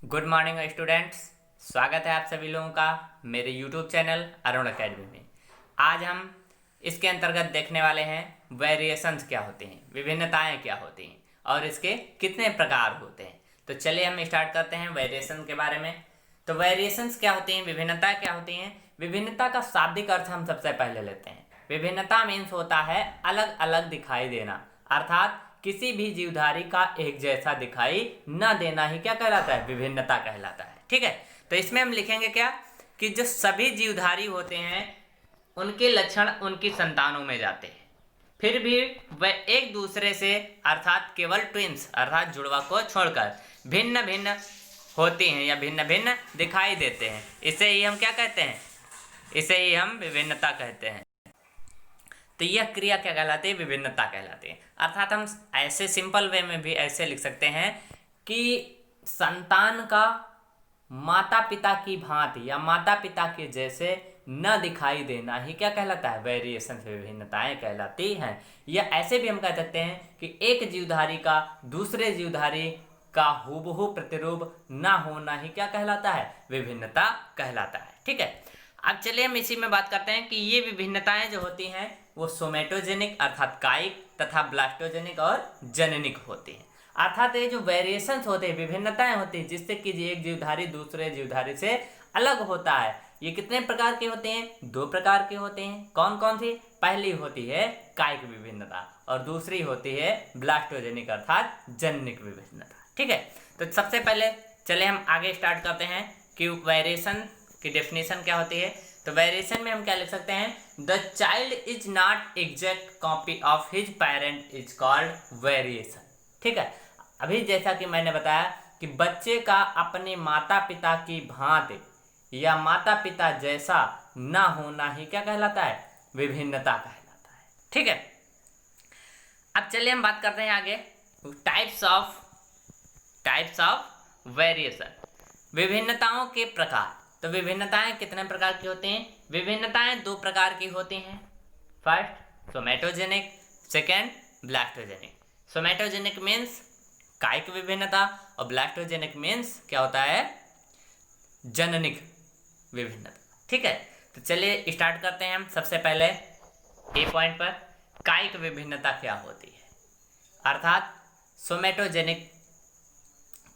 Good morning students. स्वागत है आप सभी लोगों का मेरे यूट्यूब चैनल अरुण अकेडमी में। आज हम इसके अंतर्गत देखने वाले हैं वेरिएशंस क्या होते हैं, विभिन्नताएं क्या होती हैं और इसके कितने प्रकार होते हैं। तो चलिए हम स्टार्ट करते हैं वेरिएशन के बारे में। तो वेरिएशंस क्या होती हैं, विभिन्नता क्या होती हैं। विभिन्नता का शाब्दिक अर्थ हम सबसे पहले लेते हैं। विभिन्नता मीन्स होता है अलग अलग दिखाई देना, अर्थात किसी भी जीवधारी का एक जैसा दिखाई न देना ही क्या कहलाता है, विभिन्नता कहलाता है। ठीक है, तो इसमें हम लिखेंगे क्या कि जो सभी जीवधारी होते हैं उनके लक्षण उनकी संतानों में जाते हैं, फिर भी वह एक दूसरे से अर्थात केवल ट्विंस अर्थात जुड़वा को छोड़कर भिन्न भिन्न होती हैं या भिन्न भिन्न दिखाई देते हैं। इसे ही हम क्या कहते हैं, इसे ही हम विभिन्नता कहते हैं। तो यह क्रिया क्या कहलाती है, विभिन्नता कहलाती है। अर्थात हम ऐसे सिंपल वे में भी ऐसे लिख सकते हैं कि संतान का माता पिता की भांति या माता पिता के जैसे न दिखाई देना ही क्या कहलाता है, वेरिएशन, विभिन्नताएं कहलाती हैं। या ऐसे भी हम कह सकते हैं कि एक जीवधारी का दूसरे जीवधारी का हूबहू प्रतिरूप न होना ही क्या कहलाता है, विभिन्नता कहलाता है। ठीक है, अब चलिए हम इसी में बात करते हैं कि ये विभिन्नताएं जो होती हैं वो सोमेटोजेनिक अर्थात कायिक तथा ब्लास्टोजेनिक और जननिक होती हैं। अर्थात ये जो वेरिएशंस होते हैं, विभिन्नताएं होती हैं जिससे कि एक जीवधारी दूसरे जीवधारी से अलग होता है, ये कितने प्रकार के होते हैं, दो प्रकार के होते हैं। कौन कौन सी, पहली होती है कायिक विभिन्नता और दूसरी होती है ब्लास्टोजेनिक अर्थात जननिक विभिन्नता। ठीक है, तो सबसे पहले चले हम आगे स्टार्ट करते हैं कि वेरिएशन की डेफिनेशन क्या होती है। तो वेरिएशन में हम क्या लिख सकते हैं, the child is not exact copy of his parent is called variation. ठीक है, अभी जैसा कि मैंने बताया कि बच्चे का अपने माता पिता की भांति या माता पिता जैसा ना होना ही क्या कहलाता है, विभिन्नता कहलाता है। ठीक है, अब चलिए हम बात करते हैं आगे टाइप्स ऑफ वेरिएशन, विभिन्नताओं के प्रकार। तो विभिन्नताएं कितने प्रकार की होती हैं, विभिन्नताएं दो प्रकार की होती हैं। First somatogenic, second blastogenic. Somatogenic means कायिक विभिन्नता और ब्लास्टोजेनिक मीन्स क्या होता है, जननिक विभिन्नता। ठीक है, तो चलिए स्टार्ट करते हैं हम सबसे पहले ए पॉइंट पर, कायिक विभिन्नता क्या होती है अर्थात सोमेटोजेनिक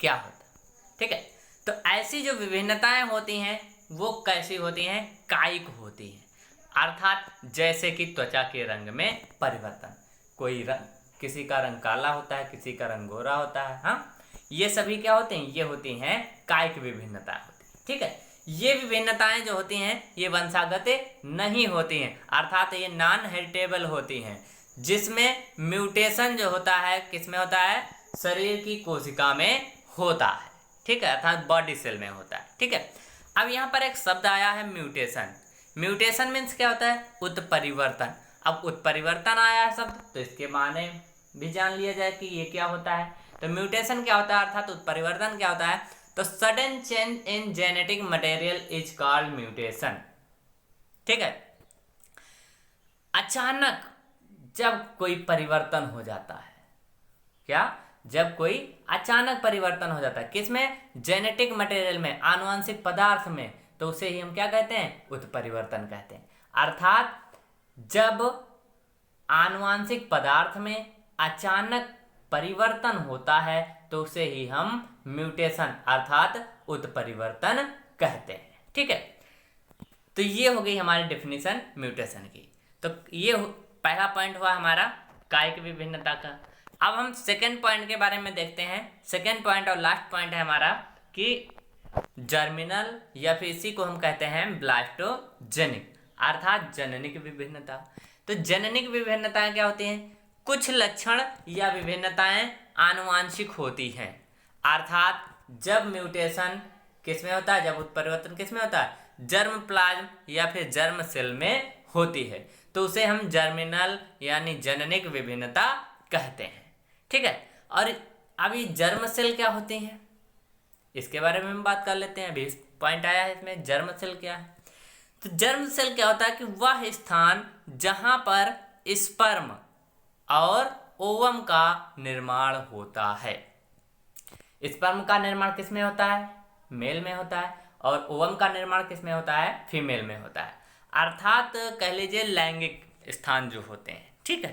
क्या होता है। ठीक है, तो ऐसी जो विभिन्नताएं होती हैं वो कैसी होती हैं, कायिक होती हैं। अर्थात जैसे कि त्वचा के रंग में परिवर्तन, कोई रंग, किसी का रंग काला होता है, किसी का रंग गोरा होता है। हाँ, ये सभी क्या होते हैं, ये होती हैं कायिक विभिन्नता होती है। ठीक है, ये विभिन्नताएं जो होती हैं ये वंशागत नहीं होती हैं, अर्थात ये नॉन हेरिटेबल होती हैं, जिसमें म्यूटेशन जो होता है किसमें होता है, शरीर की कोशिका में होता है। ठीक है, अर्थात बॉडी सेल में होता है। ठीक है, अब यहाँ पर एक शब्द आया है म्यूटेशन। म्यूटेशन मीन्स क्या होता है, उत्परिवर्तन। अब उत्परिवर्तन आया है शब्द तो इसके माने भी जान लिया जाए कि ये क्या होता है। तो म्यूटेशन क्या होता है अर्थात उत्परिवर्तन क्या होता है, तो sudden change in genetic material is called mutation. ठीक है, अचानक जब कोई परिवर्तन हो जाता है, क्या, जब कोई अचानक परिवर्तन हो जाता है किसमें, जेनेटिक मटेरियल में, आनुवंशिक पदार्थ में, तो उसे ही हम क्या कहते हैं, उत्परिवर्तन कहते हैं। अर्थात जब आनुवंशिक पदार्थ में अचानक परिवर्तन होता है तो उसे ही हम म्यूटेशन अर्थात उत्परिवर्तन कहते हैं। ठीक है, तो ये हो गई हमारी डेफिनेशन म्यूटेशन की। तो ये पहला पॉइंट हुआ हमारा कायिक विभिन्नता का। अब हम सेकेंड पॉइंट के बारे में देखते हैं। सेकेंड पॉइंट और लास्ट पॉइंट है हमारा कि जर्मिनल या फिर इसी को हम कहते हैं ब्लास्टोजेनिक अर्थात जननिक विभिन्नता। तो जननिक विभिन्नताएं क्या होती हैं, कुछ लक्षण या विभिन्नताएं आनुवांशिक होती हैं, अर्थात जब म्यूटेशन किसमें होता है, जब उत्परिवर्तन किसमें होता है, जर्म प्लाज्म या फिर जर्म सेल में होती है, तो उसे हम जर्मिनल यानी जननिक विभिन्नता कहते हैं। ठीक है, और अभी जर्म सेल क्या होती हैं इसके बारे में हम बात कर लेते हैं। अभी पॉइंट आया है इसमें, जर्म सेल क्या है। तो जर्म सेल क्या होता है कि वह स्थान जहां पर स्पर्म और ओवम का निर्माण होता है। स्पर्म का निर्माण किसमें होता है, मेल में होता है और ओवम का निर्माण किस में होता है, फीमेल में होता है। अर्थात कह लीजिए लैंगिक स्थान जो होते हैं, ठीक है,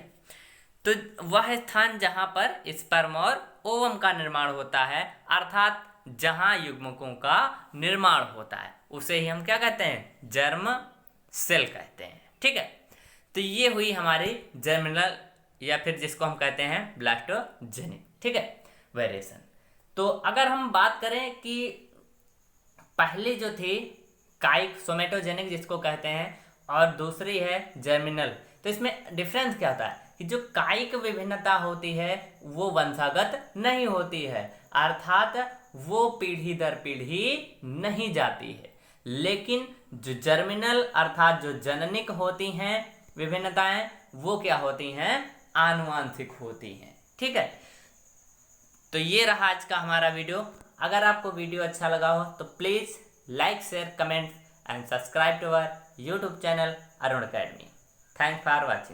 तो वह स्थान जहां पर स्पर्म और ओवम का निर्माण होता है, अर्थात जहां युग्मकों का निर्माण होता है, उसे ही हम क्या कहते हैं, जर्म सेल कहते हैं, ठीक है। तो ये हुई हमारी जर्मिनल या फिर जिसको हम कहते हैं ब्लास्टोजेनिक, ठीक है, वेरिएशन। तो अगर हम बात करें कि पहली जो थी काइक सोमेटोजेनिक जिसको कहते हैं और दूसरी है जर्मिनल, तो इसमें डिफरेंस क्या होता है कि जो काइक विभिन्नता होती है वो वंशागत नहीं होती है, अर्थात वो पीढ़ी दर पीढ़ी नहीं जाती है, लेकिन जो जर्मिनल अर्थात जो जननिक होती हैं विभिन्नताएं, वो क्या होती हैं, आनुवांशिक होती हैं, ठीक है। तो ये रहा आज का हमारा वीडियो। अगर आपको वीडियो अच्छा लगा हो तो please like, share, comment and subscribe to our YouTube channel Arun Academy. Thanks for watching.